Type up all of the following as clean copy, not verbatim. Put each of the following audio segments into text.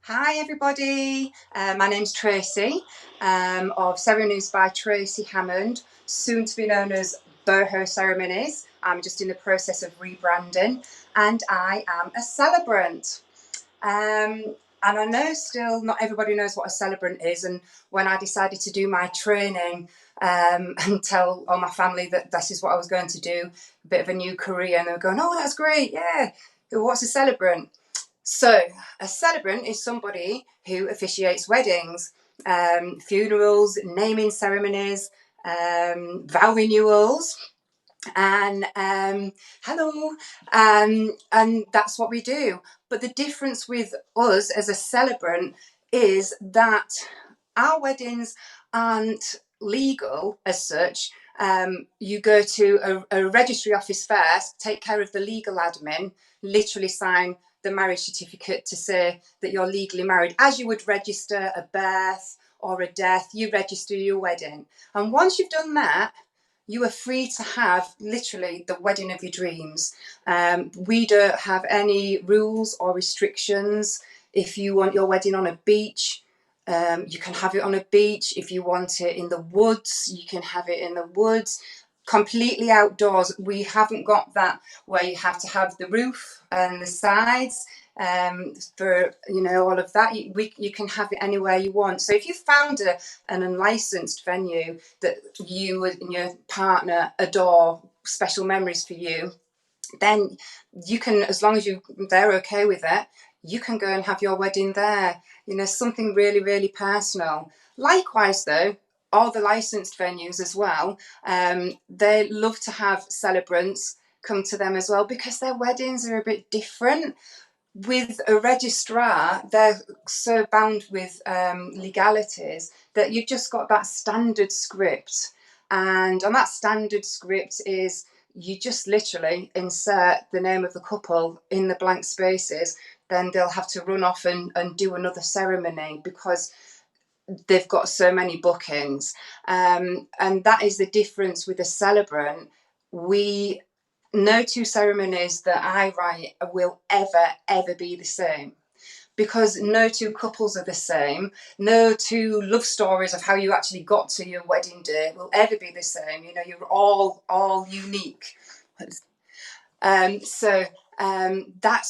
Hi everybody, my name's Tracey of Ceremonies by Tracey Hammond, soon to be known as Boho Ceremonies. I'm just in the process of rebranding and I am a celebrant. And I know still not everybody knows what a celebrant is, and when I decided to do my training and tell all my family that this is what I was going to do, a bit of a new career, and they were going, oh that's great, yeah, what's a celebrant? So, a celebrant is somebody who officiates weddings, funerals, naming ceremonies, vow renewals, and hello, and that's what we do. But the difference with us as a celebrant is that our weddings aren't legal as such. You go to a registry office first, take care of the legal admin, literally sign the marriage certificate to say that you're legally married. As you would register a birth or a death, you register your wedding. And once you've done that, you are free to have literally the wedding of your dreams. We don't have any rules or restrictions. If you want your wedding on a beach, you can have it on a beach. If you want it in the woods, you can have it in the woods. Completely outdoors. We haven't got that where you have to have the roof and the sides for all of that. You can have it anywhere you want. So if you found an unlicensed venue that you and your partner adore, special memories for you, then you can, as long as they're okay with it, you can go and have your wedding there. Something really, really personal. Likewise, though, all the licensed venues as well, they love to have celebrants come to them as well because their weddings are a bit different. With a registrar, they're so bound with legalities that you've just got that standard script. And on that standard script is you just literally insert the name of the couple in the blank spaces. Then they'll have to run off and do another ceremony because they've got so many bookings. And that is the difference with a celebrant. No two ceremonies that I write will ever be the same, because no two couples are the same. No two love stories of how you actually got to your wedding day will ever be the same. You're all unique. That's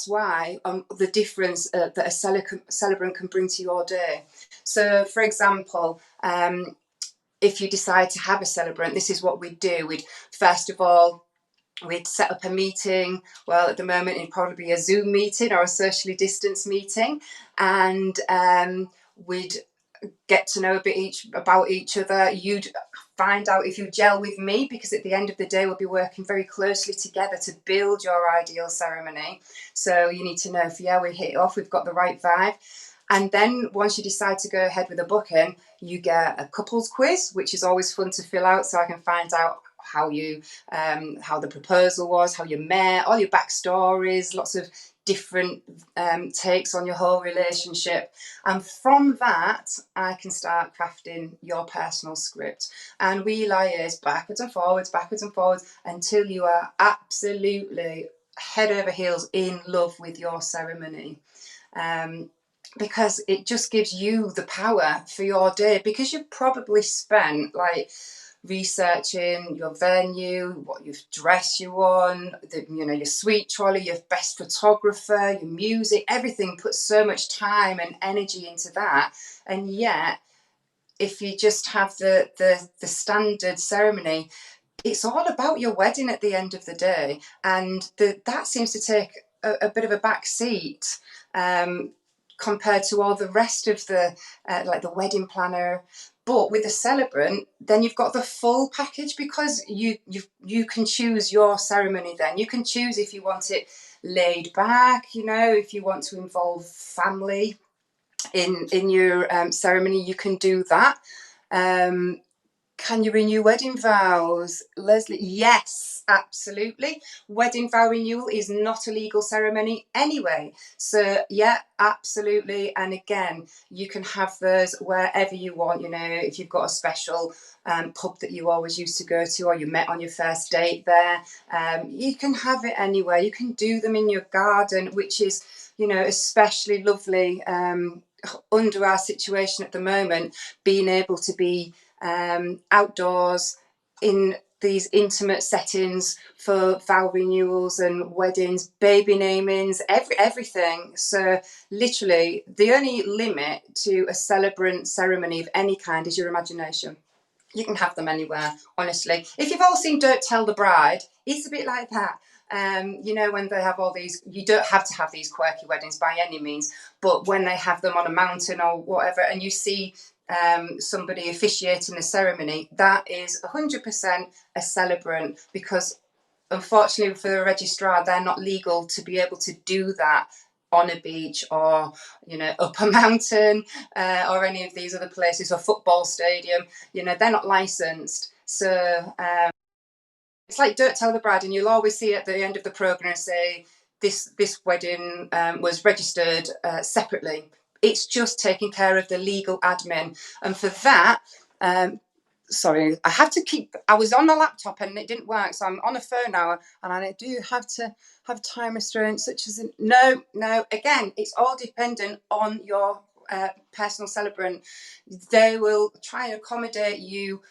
why the difference that a celebrant can bring to your day. So, for example, if you decide to have a celebrant, this is what we'd do. First of all, we'd set up a meeting. Well, at the moment, it'd probably be a Zoom meeting or a socially distanced meeting. And we'd get to know a bit about each other. You'd find out if you gel with me, because at the end of the day, we'll be working very closely together to build your ideal ceremony. So you need to know if, we hit it off, we've got the right vibe. And then once you decide to go ahead with a booking, you get a couples quiz, which is always fun to fill out, so I can find out how the proposal was, how you met, all your backstories, lots of different takes on your whole relationship. And from that, I can start crafting your personal script. And we liaise backwards and forwards until you are absolutely head over heels in love with your ceremony. Because it just gives you the power for your day, because you've probably spent researching your venue, what dress you want, your sweet trolley, your best photographer, your music, everything puts so much time and energy into that. And yet, if you just have the standard ceremony, it's all about your wedding at the end of the day. And that seems to take a bit of a back seat compared to all the rest of the the wedding planner. But with the celebrant, then you've got the full package, because you can choose your ceremony. Then you can choose if you want it laid back, if you want to involve family in your ceremony, you can do that. Can you renew wedding vows, Leslie? Yes, absolutely. Wedding vow renewal is not a legal ceremony anyway. So, yeah, absolutely. And again, you can have those wherever you want. You know, if you've got a special pub that you always used to go to, or you met on your first date there, you can have it anywhere. You can do them in your garden, which is, you know, especially lovely under our situation at the moment, being able to be outdoors in these intimate settings for vow renewals and weddings, baby namings, everything. So literally the only limit to a celebrant ceremony of any kind is your imagination. You can have them anywhere, honestly. If you've all seen Don't Tell the Bride, it's a bit like that. You know, when they have all these, you don't have to have these quirky weddings by any means, but when they have them on a mountain or whatever, and you see somebody officiating the ceremony, that is 100% a celebrant, because unfortunately for the registrar, they're not legal to be able to do that on a beach or, you know, up a mountain or any of these other places, or football stadium. You know, they're not licensed. So it's like Don't Tell the Bride, and you'll always see at the end of the programme say this wedding was registered separately. It's just taking care of the legal admin, and for that, sorry, I have to keep. I was on the laptop and it didn't work, so I'm on a phone now, and I do have to have time restraints, such as no. Again, it's all dependent on your personal celebrant. They will try and accommodate you.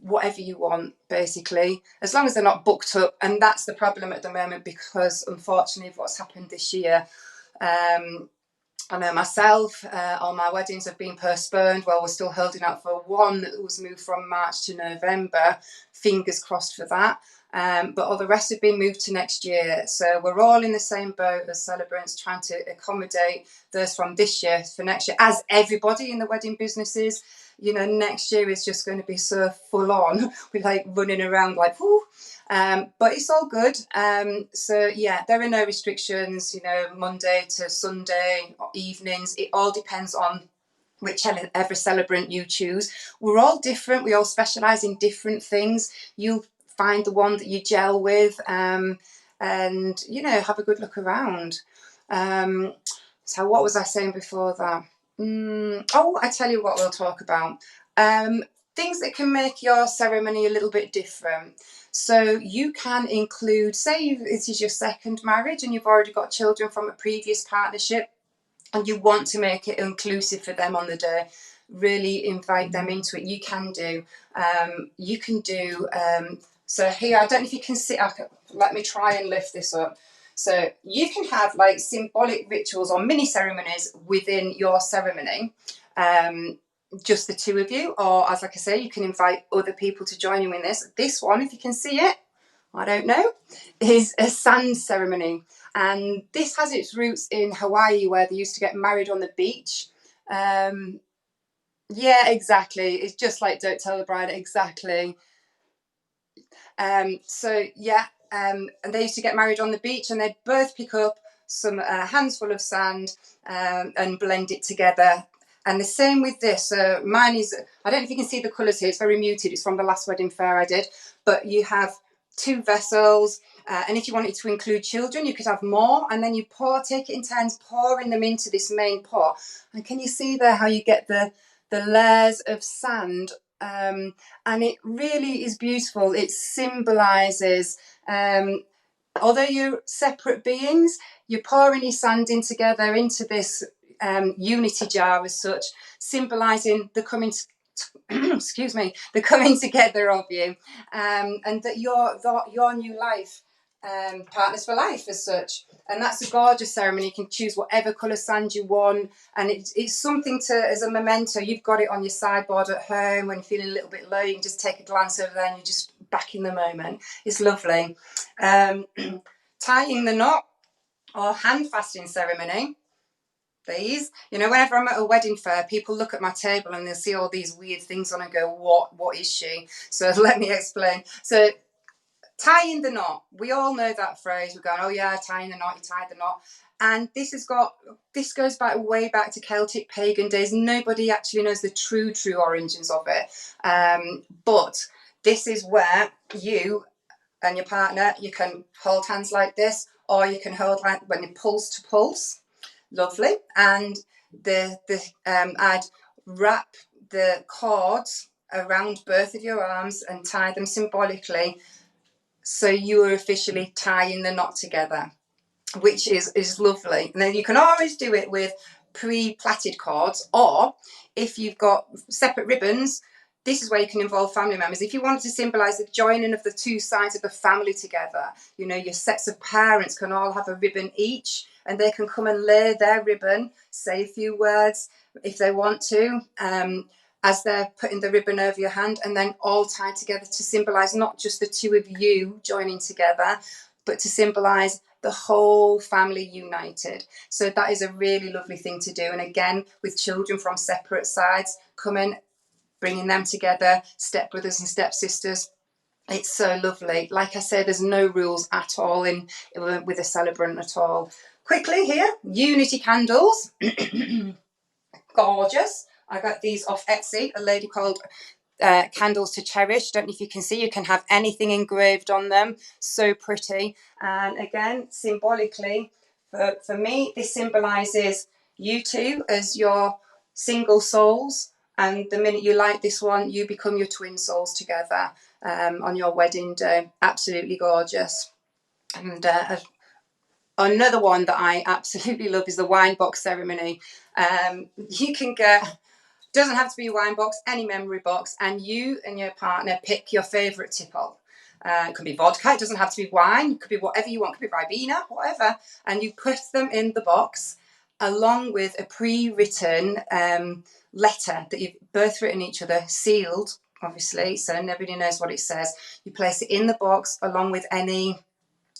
Whatever you want, basically, as long as they're not booked up. And that's the problem at the moment, because unfortunately of what's happened this year, I know myself, all my weddings have been postponed. Well, we're still holding out for one that was moved from March to November. Fingers crossed for that. But all the rest have been moved to next year. So we're all in the same boat as celebrants, trying to accommodate those from this year for next year, as everybody in the wedding business is. You know, next year is just going to be so full on. We're like running around like, whoo. But it's all good. So yeah, there are no restrictions, you know, Monday to Sunday or evenings. It all depends on whichever celebrant you choose. We're all different. We all specialise in different things. You'll find the one that you gel with, and, you know, have a good look around. So what was I saying before that? I tell you what we'll talk about. Things that can make your ceremony a little bit different. So you can include, say this is your second marriage and you've already got children from a previous partnership, and you want to make it inclusive for them on the day, really invite them into it. You can do. So here, I don't know if you can see. Let me try and lift this up. So you can have like symbolic rituals or mini ceremonies within your ceremony. Just the two of you, or as like I say, you can invite other people to join you in this. This one, if you can see it, I don't know, is a sand ceremony. And this has its roots in Hawaii, where they used to get married on the beach. Yeah, exactly. It's just like Don't Tell the Bride, exactly. And they used to get married on the beach, and they'd both pick up some hands full of sand and blend it together. And the same with this. Mine is, I don't know if you can see the colours here, it's very muted. It's from the last wedding fair I did. But you have two vessels. And if you wanted to include children, you could have more. And then you take it in turns, pouring them into this main pot. And can you see there how you get the layers of sand? And it really is beautiful. It symbolises, although you're separate beings, you're pouring your sand in together into this unity jar as such, symbolising the coming excuse me, the coming together of you, and that your new life, partners for life as such. And that's a gorgeous ceremony. You can choose whatever colour sand you want, and it's something to, as a memento. You've got it on your sideboard at home when you're feeling a little bit low. You can just take a glance over there and you're just back in the moment. It's lovely. Tying the knot or hand fasting ceremony. These, you know, whenever I'm at a wedding fair, people look at my table and they'll see all these weird things on and go, what is she? So let me explain. So Tying the knot. We all know that phrase. We're going, oh yeah, tying the knot, you tie the knot. And this goes back way back to Celtic pagan days. Nobody actually knows the true origins of it. But this is where you and your partner, you can hold hands like this, or you can hold like when you pulse to pulse. Lovely. And I'd wrap the cords around both of your arms and tie them symbolically, so you are officially tying the knot together, which is lovely. And then you can always do it with pre-plaited cords, or if you've got separate ribbons, this is where you can involve family members. If you want to symbolise the joining of the two sides of the family together, you know, your sets of parents can all have a ribbon each, and they can come and lay their ribbon, say a few words if they want to, as they're putting the ribbon over your hand, and then all tied together to symbolise not just the two of you joining together, but to symbolise the whole family united. So that is a really lovely thing to do. And again, with children from separate sides coming, bringing them together, stepbrothers and stepsisters. It's so lovely. Like I said, there's no rules at all with a celebrant at all. Quickly here, Unity candles. Gorgeous. I got these off Etsy, a lady called Candles to Cherish. Don't know if you can see, you can have anything engraved on them. So pretty. And again, symbolically, for me, this symbolises you two as your single souls. And the minute you light this one, you become your twin souls together on your wedding day. Absolutely gorgeous. And another one that I absolutely love is the wine box ceremony. You can get, doesn't have to be a wine box, any memory box, and you and your partner pick your favourite tipple. It could be vodka, it doesn't have to be wine, it could be whatever you want, it could be Ribena, whatever. And you put them in the box along with a pre-written letter that you've both written each other, sealed, obviously, so nobody knows what it says. You place it in the box along with any,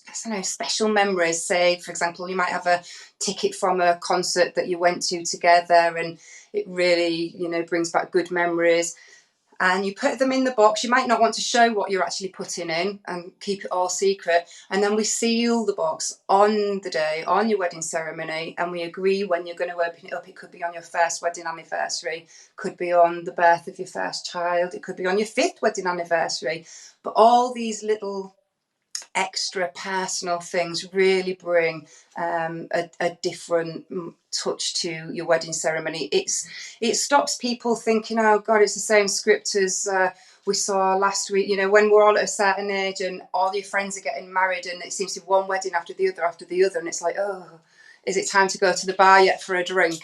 I don't know, special memories. Say, for example, you might have a ticket from a concert that you went to together and it really, you know, brings back good memories. And you put them in the box. You might not want to show what you're actually putting in and keep it all secret. And then we seal the box on the day, on your wedding ceremony, and we agree when you're going to open it up. It could be on your first wedding anniversary, could be on the birth of your first child, it could be on your 5th wedding anniversary. But all these little extra personal things really bring a different touch to your wedding ceremony. It stops people thinking, oh God, it's the same script as we saw last week. You know, when we're all at a certain age and all your friends are getting married and it seems to be one wedding after the other, and it's like, oh, is it time to go to the bar yet for a drink?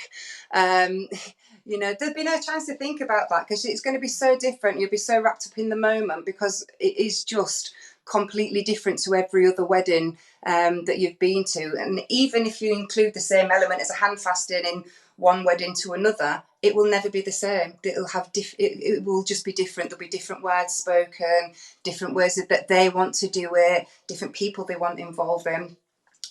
You know, there'd be no chance to think about that because it's going to be so different. You'll be so wrapped up in the moment because it is just completely different to every other wedding that you've been to. And even if you include the same element as a handfasting in one wedding to another, it will never be the same. It'll have it will just be different. There'll be different words spoken, different ways that they want to do it, different people they want involved in.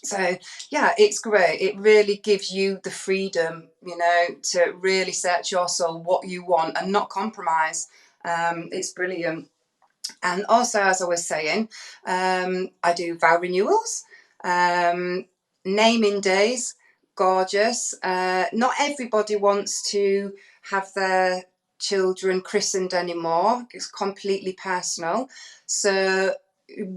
So yeah, it's great. It really gives you the freedom, you know, to really search your soul, what you want, and not compromise. It's brilliant. And also, as I was saying, I do vow renewals, naming days, gorgeous. Not everybody wants to have their children christened anymore. It's completely personal. So,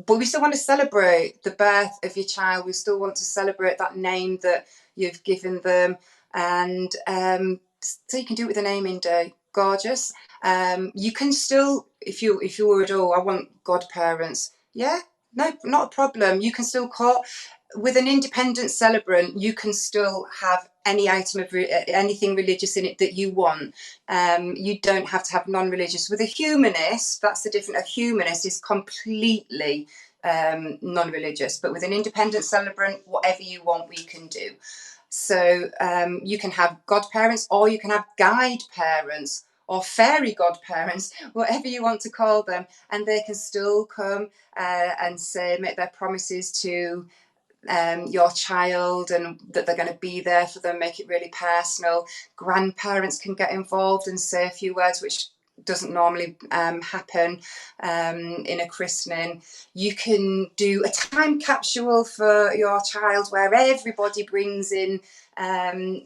but we still want to celebrate the birth of your child. We still want to celebrate that name that you've given them. And so you can do it with a naming day. Gorgeous. You can still, if you were, oh, I want godparents. Yeah, no, not a problem. You can still call with an independent celebrant. You can still have any item of anything religious in it that you want. You don't have to have non-religious. With a humanist, that's the difference. A humanist is completely non-religious, but with an independent celebrant, whatever you want, we can do. So you can have godparents, or you can have guide parents, or fairy godparents, whatever you want to call them, and they can still come and say, make their promises to your child and that they're going to be there for them, make it really personal. Grandparents can get involved and say a few words, which doesn't normally happen in a christening. You can do a time capsule for your child where everybody brings in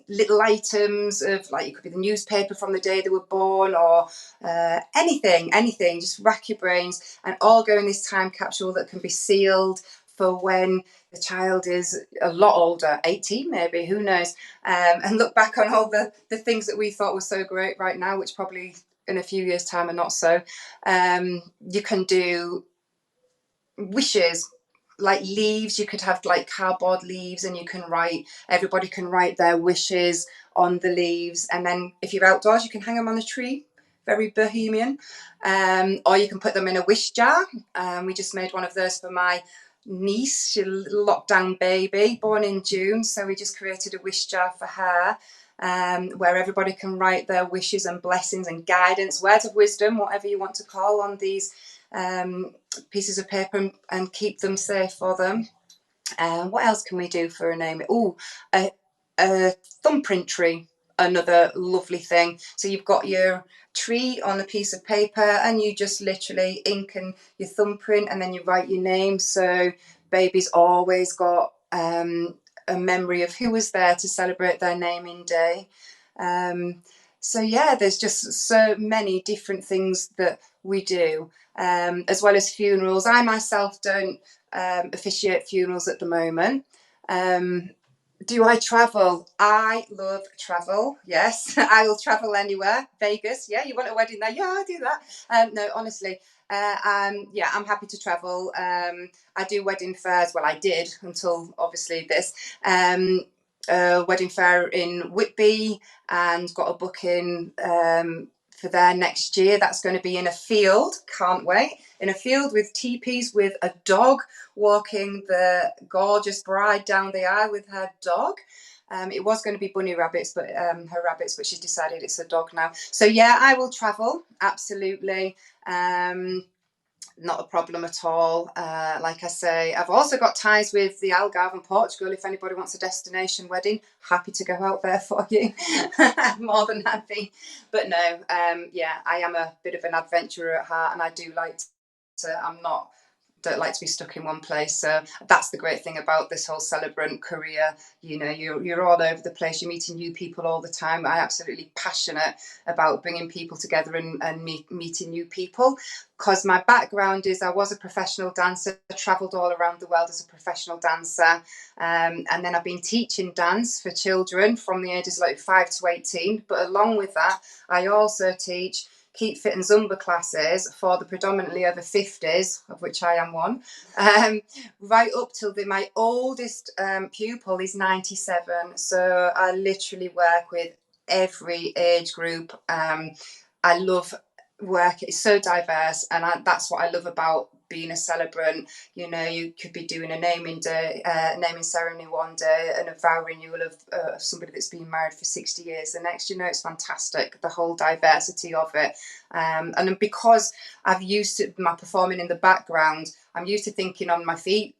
little items of, like, it could be the newspaper from the day they were born, or anything, just rack your brains, and all go in this time capsule that can be sealed for when the child is a lot older, 18 maybe, who knows, and look back on all the things that we thought were so great right now, which probably in a few years' time are not so. You can do wishes, like leaves. You could have like cardboard leaves, and everybody can write their wishes on the leaves, and then if you're outdoors you can hang them on the tree, very bohemian. Or you can put them in a wish jar. We just made one of those for my niece. She's a little lockdown baby born in June, so we just created a wish jar for her, where everybody can write their wishes and blessings and guidance, words of wisdom, whatever you want to call, on these pieces of paper, and keep them safe for them. What else can we do for a name? Oh, a thumbprint tree, another lovely thing. So you've got your tree on a piece of paper, and you just literally ink and your thumbprint, and then you write your name. So baby's always got a memory of who was there to celebrate their naming day. So yeah, there's just so many different things that we do, as well as funerals. I myself don't officiate funerals at the moment. Do I travel? I love travel. Yes, I will travel anywhere. Vegas, yeah, you want a wedding there? Yeah, I'll do that. No, honestly, yeah, I'm happy to travel. I do wedding fairs. Well, I did until obviously this. Wedding fair in Whitby, and got a booking for there next year. That's going to be in a field. Can't wait. In a field with teepees, with a dog walking the gorgeous bride down the aisle with her dog. It was going to be bunny rabbits, but her rabbits, but she's decided it's a dog now. So yeah, I will travel, absolutely. Not a problem at all. Like I say, I've also got ties with the Algarve and Portugal. If anybody wants a destination wedding, happy to go out there for you. More than happy. But no, yeah, I am a bit of an adventurer at heart, and I do like to, don't like to be stuck in one place. So that's the great thing about this whole celebrant career. You know, you're all over the place. You're meeting new people all the time. I'm absolutely passionate about bringing people together and meeting new people, because my background is I was a professional dancer. I travelled all around the world as a professional dancer, and then I've been teaching dance for children from the ages like 5 to 18. But along with that, I also teach Keep Fit and Zumba classes for the predominantly over 50s, of which I am one, right up till my oldest pupil is 97. So I literally work with every age group. I love work. It's so diverse, and that's what I love about being a celebrant. You know, you could be doing a naming ceremony one day, and a vow renewal of somebody that's been married for 60 years the next. You know, it's fantastic, the whole diversity of it. And because I've used to my performing in the background, I'm used to thinking on my feet.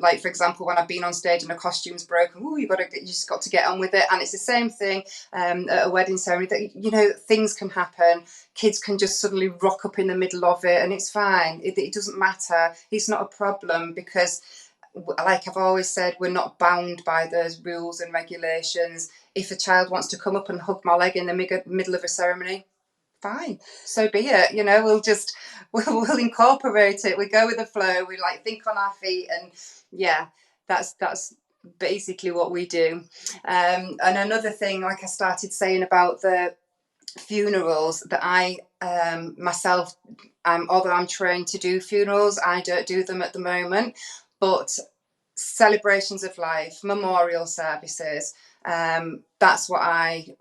Like, for example, when I've been on stage and a costume's broken, you just got to get on with it. And it's the same thing at a wedding ceremony, that, you know, things can happen. Kids can just suddenly rock up in the middle of it, and it's fine. It doesn't matter. It's not a problem, because, like I've always said, we're not bound by those rules and regulations. If a child wants to come up and hug my leg in the middle of a ceremony, fine, so be it. You know, we'll incorporate it. We go with the flow. We like think on our feet, and yeah, that's basically what we do. And another thing, like I started saying about the funerals, that I myself, although I'm trained to do funerals, I don't do them at the moment, but celebrations of life, memorial services, that's what I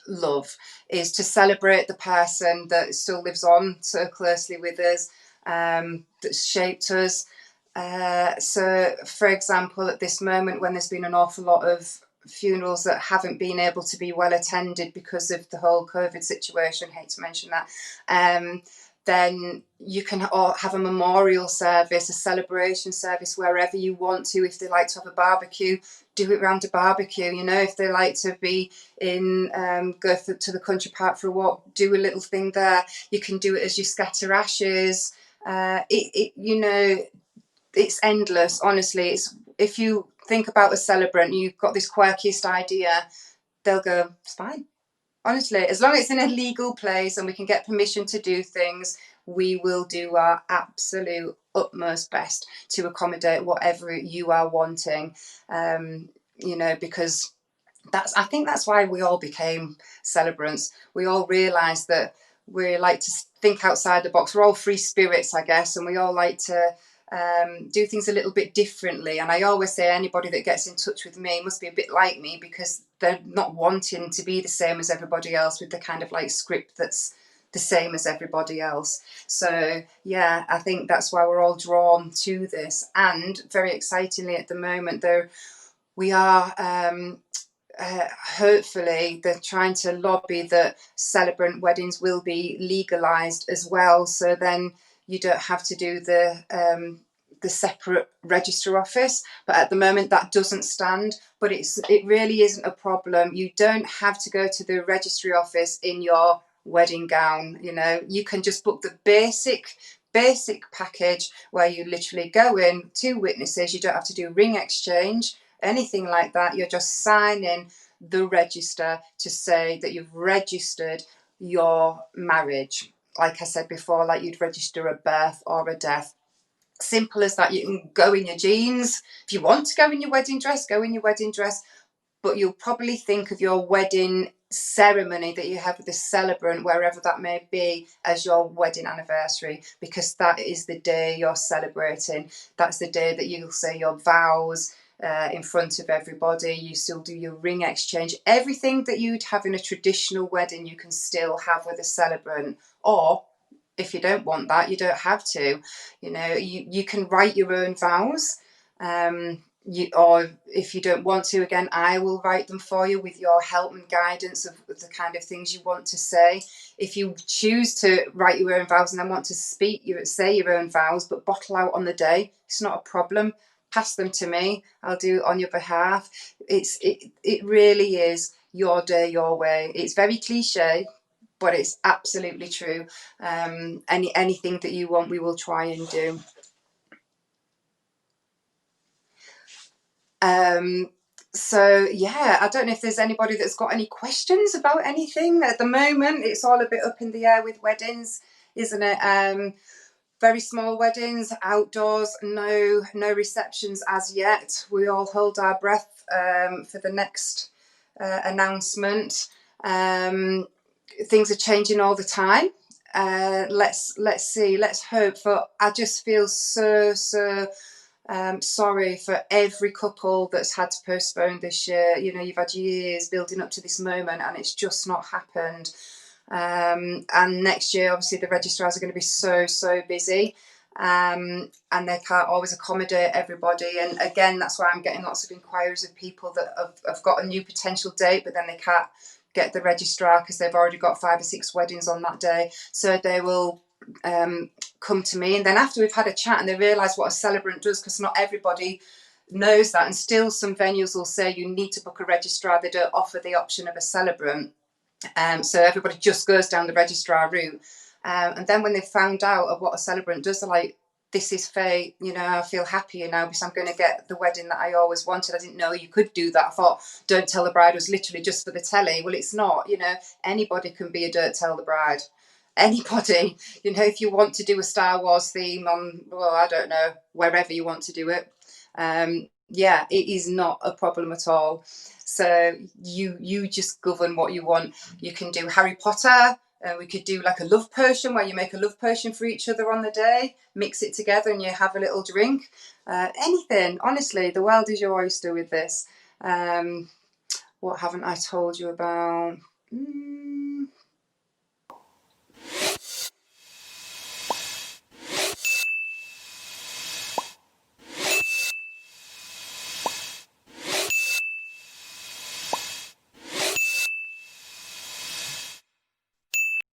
love, is to celebrate the person that still lives on so closely with us, that shaped us. So, for example, at this moment, when there's been an awful lot of funerals that haven't been able to be well attended because of the whole COVID situation, hate to mention that, then you can have a memorial service, a celebration service wherever you want to. If they like to have a barbecue, do it round a barbecue. You know, if they like to be in to the country park for a walk, do a little thing there. You can do it as you scatter ashes. You know, it's endless. Honestly, it's, if you think about a celebrant, you've got this quirkiest idea, they'll go, it's fine. Honestly, as long as it's in a legal place and we can get permission to do things, we will do our absolute utmost best to accommodate whatever you are wanting. You know, because I think that's why we all became celebrants. We all realised that we like to think outside the box. We're all free spirits, I guess, and we all like to do things a little bit differently. And I always say anybody that gets in touch with me must be a bit like me, because they're not wanting to be the same as everybody else with the kind of like script that's the same as everybody else. So yeah, I think that's why we're all drawn to this. And very excitingly at the moment, we are hopefully they're trying to lobby that celebrant weddings will be legalised as well, so then you don't have to do the separate register office. But at the moment that doesn't stand, but it really isn't a problem. You don't have to go to the registry office in your wedding gown. You know, you can just book the basic package where you literally go in, 2 witnesses. You don't have to do ring exchange, anything like that. You're just signing the register to say that you've registered your marriage. Like I said before, like you'd register a birth or a death. Simple as that. You can go in your jeans. If you want to go in your wedding dress, go in your wedding dress. But you'll probably think of your wedding ceremony that you have with the celebrant, wherever that may be, as your wedding anniversary, because that is the day you're celebrating. That's the day that you'll say your vows in front of everybody. You still do your ring exchange. Everything that you'd have in a traditional wedding, you can still have with a celebrant. Or if you don't want that, you don't have to. You know, you can write your own vows. Or if you don't want to, again, I will write them for you with your help and guidance of the kind of things you want to say. If you choose to write your own vows and then want to say your own vows, but bottle out on the day, it's not a problem. Pass them to me. I'll do it on your behalf. It really is your day, your way. It's very cliche, but it's absolutely true. Anything that you want, we will try and do. So yeah, I don't know if there's anybody that's got any questions about anything at the moment. It's all a bit up in the air with weddings, isn't it? Very small weddings, outdoors, no receptions as yet. We all hold our breath for the next announcement. Things are changing all the time. Let's see. Let's hope for. I just feel so sorry for every couple that's had to postpone this year. You know, you've had years building up to this moment and it's just not happened. And next year, obviously, the registrars are going to be so busy, and they can't always accommodate everybody. And again, that's why I'm getting lots of inquiries of people that have got a new potential date, but then they can't get the registrar because they've already got 5 or 6 weddings on that day. So they will come to me, and then after we've had a chat and they realise what a celebrant does, because not everybody knows that, and still some venues will say you need to book a registrar. They don't offer the option of a celebrant. So everybody just goes down the registrar route. And then when they found out of what a celebrant does, they're like, this is fate, you know, I feel happier now because I'm going to get the wedding that I always wanted. I didn't know you could do that. I thought Don't Tell the Bride was literally just for the telly. Well, it's not, you know, anybody can be a Don't Tell the Bride. Anybody, you know, if you want to do a Star Wars theme on, well, I don't know, wherever you want to do it. Yeah, it is not a problem at all. So you just govern what you want. You can do Harry Potter. We could do like a love potion where you make a love potion for each other on the day, mix it together and you have a little drink. Anything, honestly, the world is your oyster with this. What haven't I told you about?